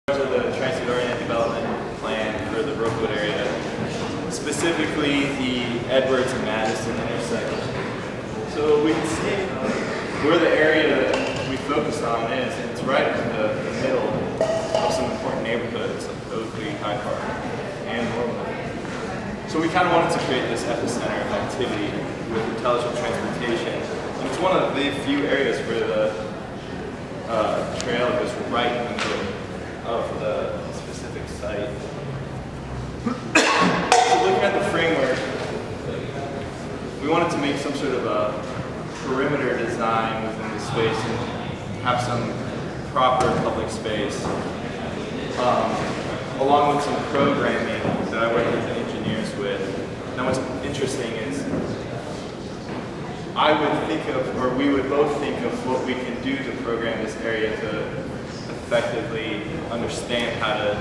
To the transit-oriented development plan for the Rookwood area, specifically the Edwards and Madison intersection. So we can see where the area that we focus on is, and it's right in the middle of some important neighborhoods like Oakley, Hyde Park, and Rookwood. So we kind of wanted to create this epicenter of activity with intelligent transportation. And it's one of the few areas where the trail goes right in the middle of the specific site. So looking at the framework, we wanted to make some sort of a perimeter design within the space and have some proper public space, along with some programming that I worked with the engineers with. Now what's interesting is I would think of, or we would both think of what we can do to program this area to effectively understand how to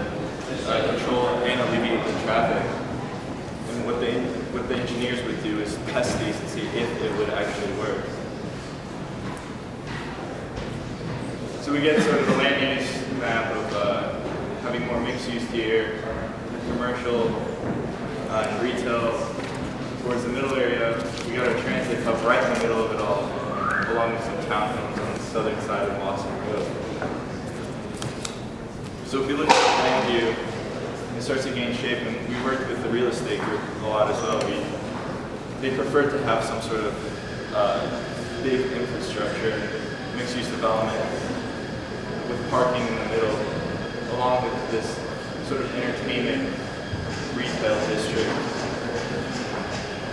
control and alleviate the traffic. And what the engineers would do is test these to see if it would actually work. So we get sort of a land use map of having more mixed use here, commercial and retail. Towards the middle area, we got our transit hub right in the middle of it all, along with some townhomes on the southern side of Boston Road. So if you look at the plan view, it starts to gain shape, and we worked with the real estate group a lot as well. They preferred to have some sort of big infrastructure, mixed-use development, with parking in the middle, along with this sort of entertainment retail district,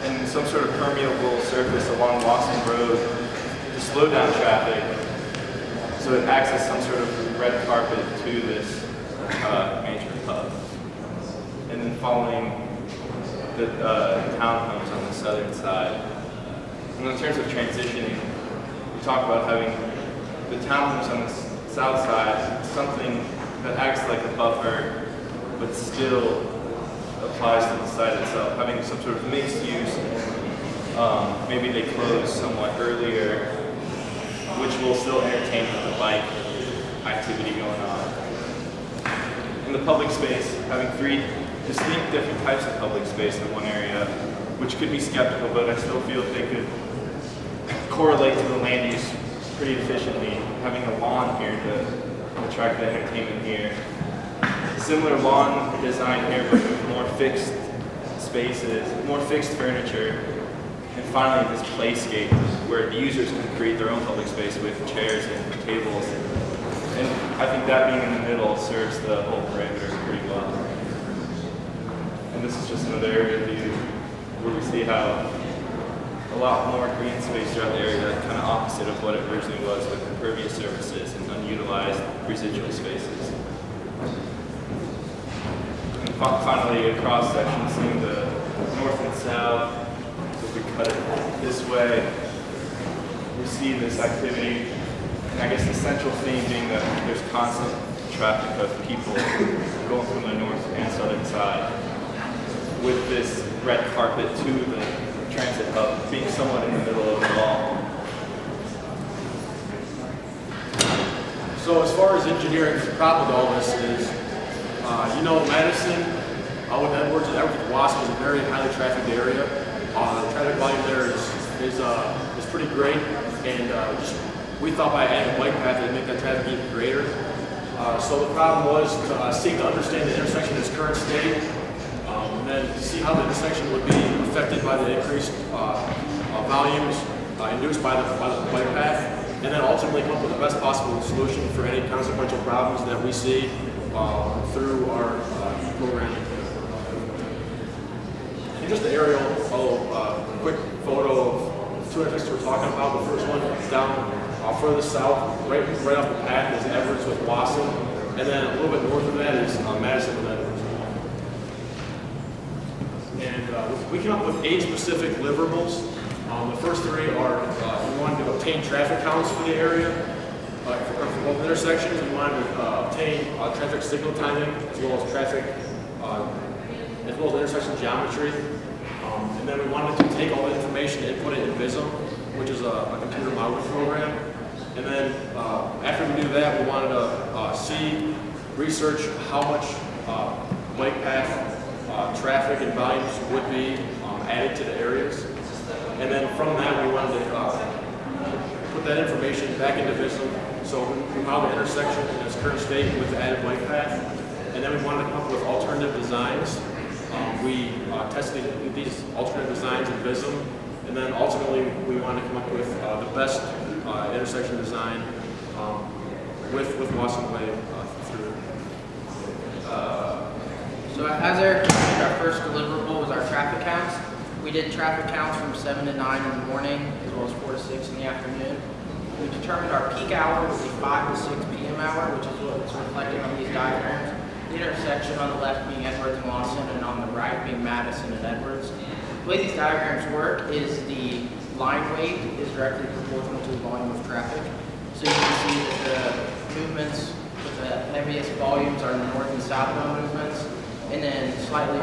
and some sort of permeable surface along Boston Road to slow down traffic, so it acts as some sort of red carpet to this major hub. And then following the townhomes on the southern side. And in terms of transitioning, we talk about having the townhomes on the south side, something that acts like a buffer, but still applies to the site itself, having some sort of mixed use. Maybe they close somewhat earlier, which will still entertain the bike activity going on. In the public space, having three distinct different types of public space in one area, which could be skeptical, but I still feel they could correlate to the land use pretty efficiently. Having a lawn here to attract the entertainment here. Similar lawn design here, but with more fixed spaces, more fixed furniture. And finally, this playscape where the users can create their own public space with chairs and tables. And I think that being in the middle serves the whole parameter pretty well. And this is just another area view where we see how a lot more green space throughout the area, kind of opposite of what it originally was with impervious surfaces and unutilized residual spaces. And finally, a cross section seeing the north and south. If we cut it this way, we see this activity. And I guess the central theme being that there's constant traffic of people going from the north and southern side, with this red carpet to the transit hub being somewhat in the middle of it all. So as far as engineering, the problem with all this is, Madison with Edwards and Wasp is a very highly trafficked area. The traffic volume there is pretty great, and we thought by adding a bike path it'd make that traffic even greater. So the problem was to seek to understand the intersection in its current state, and then to see how the intersection would be affected by the increased volumes induced by the bike path, and then ultimately come up with the best possible solution for any consequential problems that we see through our programming. And just an aerial, quick photo of two intersections we're talking about. The first one is down further south, right off the path is Edwards with Wasson, and then a little bit north of that is Madison with Edwards. And we came up with 8 specific deliverables. The first 3 are we wanted to obtain traffic counts for the area. For both intersections, we wanted to obtain traffic signal timing as well as traffic, as well as intersection geometry. And then we wanted to take all the information and input it in Vism, which is a computer modeling program. And then after we do that, we wanted to see research how much bike path traffic and volumes would be added to the areas. And then from that, we wanted to put that information back into Vism. So we modeled the intersection in its current state with the added bike path. And then we wanted to come up with alternative designs. We tested these alternative designs in Vism. And then ultimately, we wanted to come up with the best intersection design with Watson Way through. So as Eric mentioned, our first deliverable was our traffic counts. We did traffic counts from 7 to 9 in the morning, as well as 4 to 6 in the afternoon. We determined our peak hour was a 5 to 6 p.m. hour, which is what's reflected on these diagrams. The intersection on the left being Edwards and Lawson, and on the right being Madison and Edwards. The way these diagrams work is the line weight is directly proportional to the volume of traffic. So you can see that the movements with the heaviest volumes are the north and southbound movements, and then slightly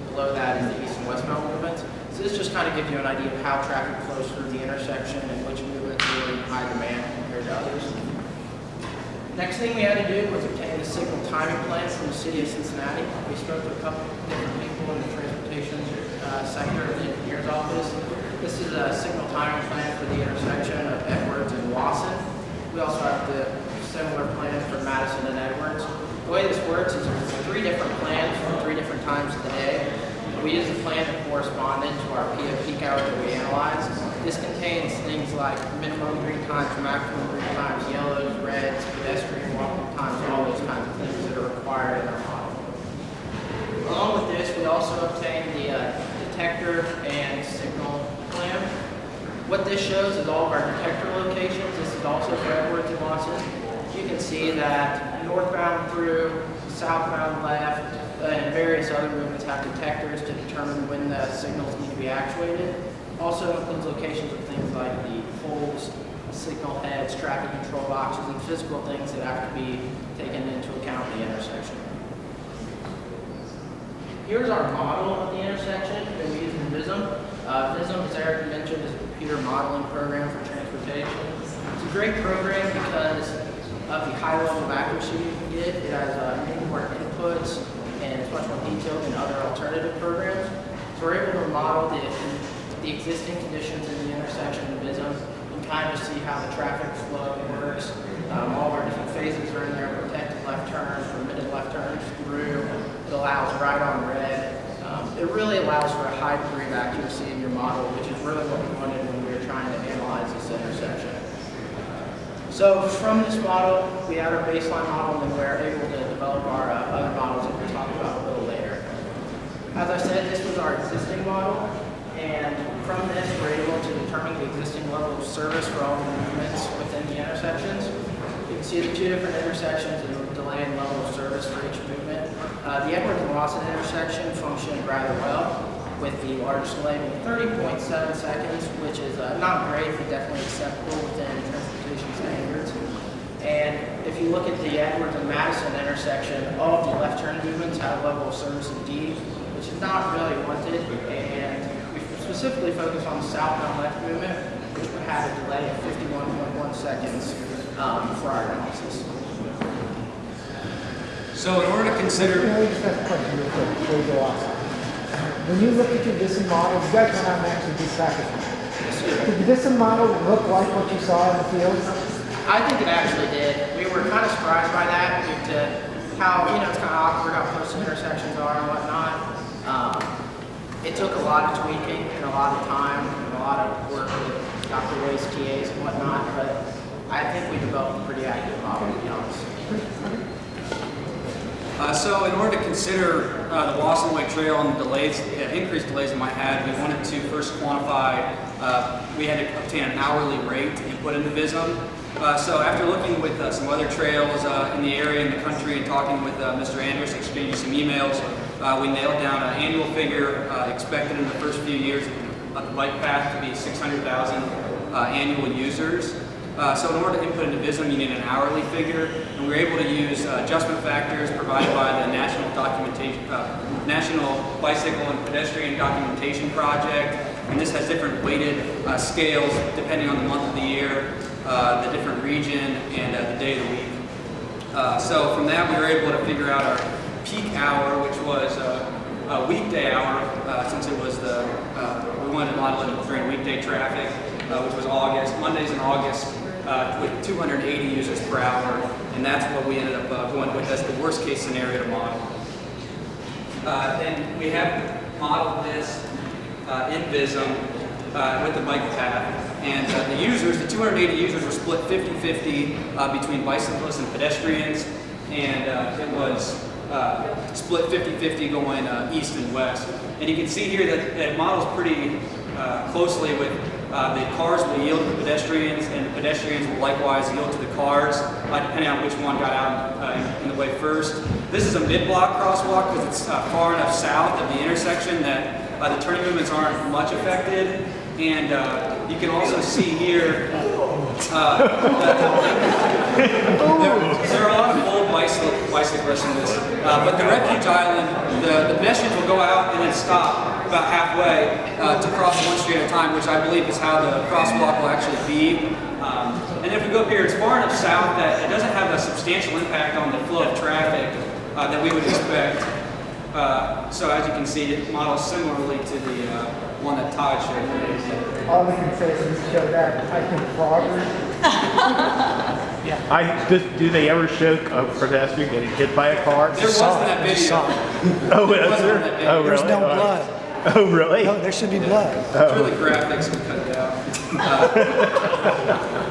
below that is the east and westbound movements. So this just kind of gives you an idea of how traffic flows through the intersection and which movements are in high demand compared to others. Next thing we had to do was obtain the signal timing plan from the city of Cincinnati. We spoke to a couple different people in the transportation sector of the engineer's office. This is a signal timing plan for the intersection of Edwards and Lawson. We also have the similar plan for Madison and Edwards. The way this works is there's 3 different plans for 3 different times of the day. We use a plan that corresponded to our peak hour that we analyzed. This contains things like minimum green times, maximum green times, yellows, reds, pedestrian walking times, all those kinds of things that are required in our model. Along with this, we also obtained the detector and signal plan. What this shows is all of our detector locations. This is also for Edwards and Lawson. You can see that northbound through, southbound left, and various other movements have detectors to determine when the signals need to be actuated. Also includes locations of things like the poles, signal heads, traffic control boxes, and physical things that have to be taken into account in the intersection. Here's our model of the intersection that we use in Vism. Vism, as Eric mentioned, is a computer modeling program for transportation. It's a great program because of the high level of accuracy you can get. It has many more inputs and it's much more detailed than other alternative programs. So we're able to model the existing conditions in the intersection of Vism and kind of see how the traffic flow works. All of our different phases are in there, protected left turns, permitted left turns through. It allows right on red. It really allows for a high degree of accuracy in your model, which is really what we wanted when we were trying to analyze this intersection. So from this model, we had our baseline model, and then we were able to develop our other models that we'll talk about a little later. As I said, this was our existing model, and from this, we're able to determine the existing level of service for all the movements within the intersections. You can see the 2 different intersections and the delay and level of service for each movement. The Edwards and Lawson intersection functioned rather well, with the largest delay being 30.7 seconds, which is not great, but definitely acceptable within transportation standards. And if you look at the Edwards and Madison intersection, all of the left turn movements have a level of service of D, which is not really wanted. And we specifically focused on the southbound left movement, which would have a delay of 51.1 seconds for our analysis. So in order to consider... I just have a question real quick before we go off. When you look at your Vism model, you guys went out and actually did traffic. Did the Vism model look like what you saw in the field? I think it actually did. We were kind of surprised by that due to how, it's kind of awkward how close the intersections are and whatnot. It took a lot of tweaking and a lot of time and a lot of work with Dr. Way's TAs and whatnot, but I think we developed a pretty accurate model, to be honest. So in order to consider the Lawson Way Trail and the delays, increased delays it might have, we wanted to first quantify, we had to obtain an hourly rate and put into Vism. So after looking with some other trails in the area, in the country, and talking with Mr. Andrews, exchanging some emails, we nailed down an annual figure expected in the first few years of the bike path to be 600,000 annual users. So in order to input into Vism, you need an hourly figure, and we were able to use adjustment factors provided by the National Bicycle and Pedestrian Documentation Project, and this has different weighted scales depending on the month of the year, the different region, and the day of the week. So from that, we were able to figure out our peak hour, which was a weekday hour, since it was we wanted to model it during weekday traffic, which was Mondays in August, with 280 users per hour, and that's what we ended up going with as the worst case scenario to model. And we have modeled this in Vism with the bike path. And the users, the 280 users were split 50-50 between bicyclists and pedestrians. And it was split 50-50 going east and west. And you can see here that it models pretty closely with the cars will yield to the pedestrians, and the pedestrians will likewise yield to the cars, depending on which one got out in the way first. This is a mid-block crosswalk because it's far enough south of the intersection that the turning movements aren't much affected. And you can also see here there are a lot of old bicyclists in this. But the refuge island, the pedestrians will go out and then stop about halfway to cross one street at a time, which I believe is how the crosswalk will actually be. And if we go up here, it's far enough south that it doesn't have a substantial impact on the flow of traffic that we would expect. So as you can see, it models similarly to the one that Todd showed. All we can say is we show that, I think, progress. Do they ever show a pedestrian getting hit by a car? There was in that video. Oh, is there? Oh, really? There's no blood. Oh, really? No, there should be blood. It's really graphic, so we cut it out.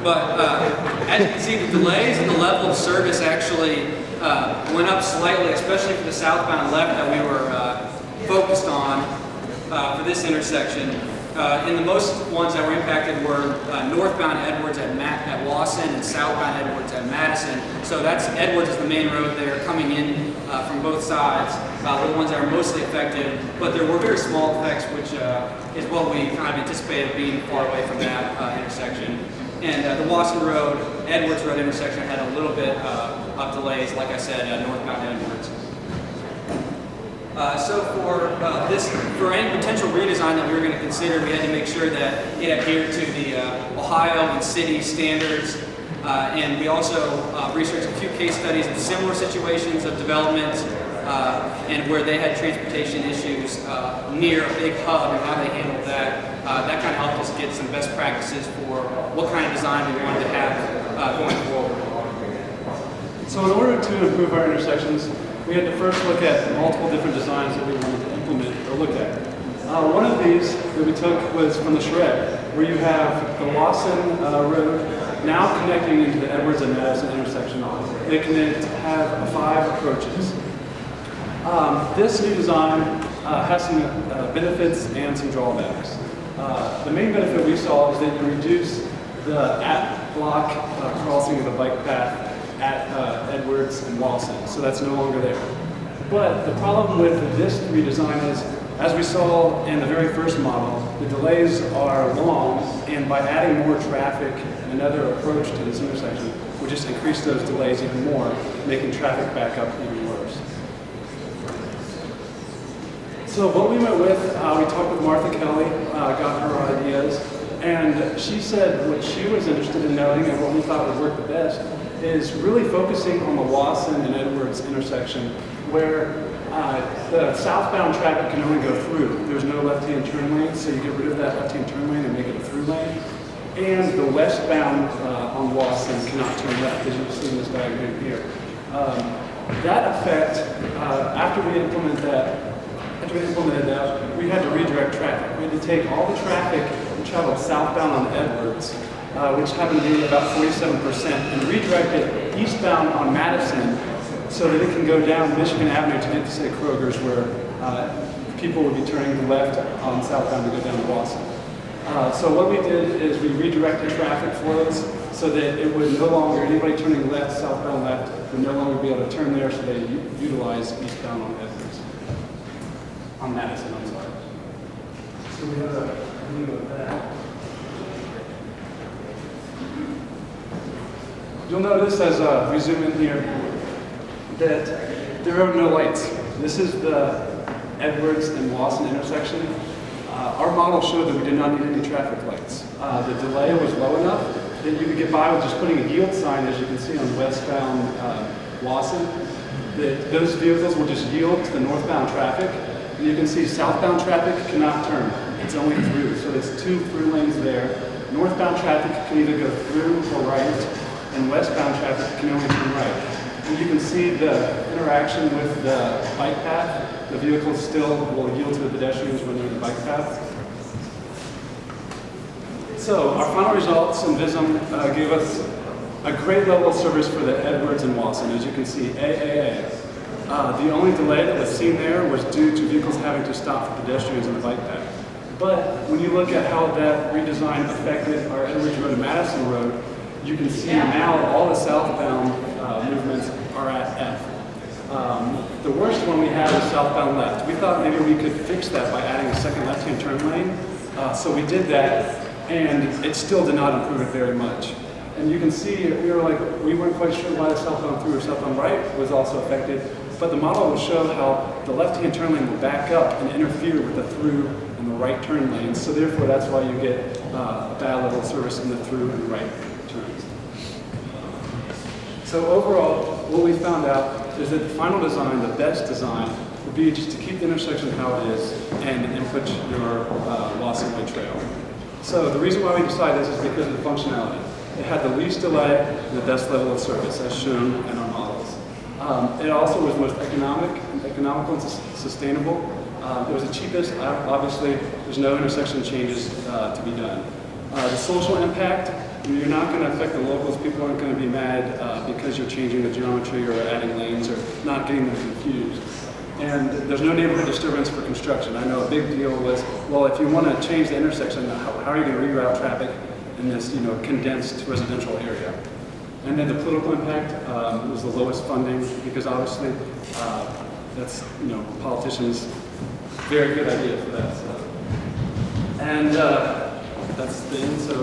But as you can see, the delays and the level of service actually went up slightly, especially for the southbound left that we were focused on for this intersection. And the most ones that were impacted were northbound Edwards at Lawson and southbound Edwards at Madison. So Edwards is the main road there coming in from both sides. Were the ones that are mostly affected, but there were very small effects, which is what we kind of anticipated being far away from that intersection. And the Lawson Road, Edwards Road intersection had a little bit of delays, like I said, northbound Edwards. So for any potential redesign that we were going to consider, we had to make sure that it adhered to the Ohio and city standards. And we also researched a few case studies of similar situations of development and where they had transportation issues near a big hub and how they handled that. That kind of helped us get some best practices for what kind of design we wanted to have going forward. So in order to improve our intersections, we had to first look at multiple different designs that we wanted to implement or look at. One of these that we took was from the shred, where you have the Lawson Road now connecting into the Edwards and Madison intersection. They can have 5 approaches. This new design has some benefits and some drawbacks. The main benefit we saw is that you reduce the at-block crossing of the bike path at Edwards and Lawson, so that's no longer there. But the problem with this redesign is, as we saw in the very first model, the delays are long, and by adding more traffic and another approach to this intersection, we just increase those delays even more, making traffic back up even worse. So what we went with, we talked with Martha Kelly, got her ideas, and she said what she was interested in knowing and what we thought would work the best is really focusing on the Lawson and Edwards intersection, where the southbound traffic can only go through. There's no left-hand turn lane, so you get rid of that left-hand turn lane and make it a through lane. And the westbound on Lawson cannot turn left, as you see in this diagram here. That effect, after we implemented that, we had to redirect traffic. We had to take all the traffic that traveled southbound on Edwards, which happened to be about 47%, and redirect it eastbound on Madison so that it can go down Michigan Avenue to get to, say, Kroger's, where people would be turning left on southbound to go down to Boston. So what we did is we redirected traffic flows so that it would no longer, anybody turning left, southbound left, would no longer be able to turn there, so they utilize eastbound on Edwards. On Madison, I'm sorry. So we have a view of that. You'll notice as we zoom in here that there are no lights. This is the Edwards and Lawson intersection. Our model showed that we did not need any traffic lights. The delay was low enough that you could get by with just putting a yield sign, as you can see on westbound Lawson, that those vehicles will just yield to the northbound traffic. And you can see southbound traffic cannot turn. It's only through. So there's 2 through lanes there. Northbound traffic can either go through or right, and westbound traffic can only turn right. And you can see the interaction with the bike path. The vehicles still will yield to the pedestrians when they're in the bike path. So our final results in VISM gave us a great level of service for the Edwards and Watson. As you can see, AAA. The only delay that was seen there was due to vehicles having to stop for pedestrians in the bike path. But when you look at how that redesign affected our Edwards Road and Madison Road, you can see now all the southbound movements are at F. The worst one we had was southbound left. We thought maybe we could fix that by adding a second left-hand turn lane. So we did that, and it still did not improve it very much. And you can see we weren't quite sure why the southbound through or southbound right was also affected, but the model will show how the left-hand turn lane will back up and interfere with the through and the right turn lanes. So therefore, that's why you get a bad level of service in the through and right turns. So overall, what we found out is that the final design, the best design, would be just to keep the intersection how it is and input your Lawson Way Trail. So the reason why we decided this is because of the functionality. It had the least delay and the best level of service, as shown in our models. It also was most economical and sustainable. It was the cheapest. Obviously, there's no intersection changes to be done. The social impact, you're not going to affect the locals. People aren't going to be mad because you're changing the geometry or adding lanes or not getting them confused. And there's no neighborhood disturbance for construction. I know a big deal was, well, if you want to change the intersection, how are you going to reroute traffic in this, condensed residential area? And then the political impact was the lowest funding because obviously that's, politicians' very good idea for that. So. And that's the end. So.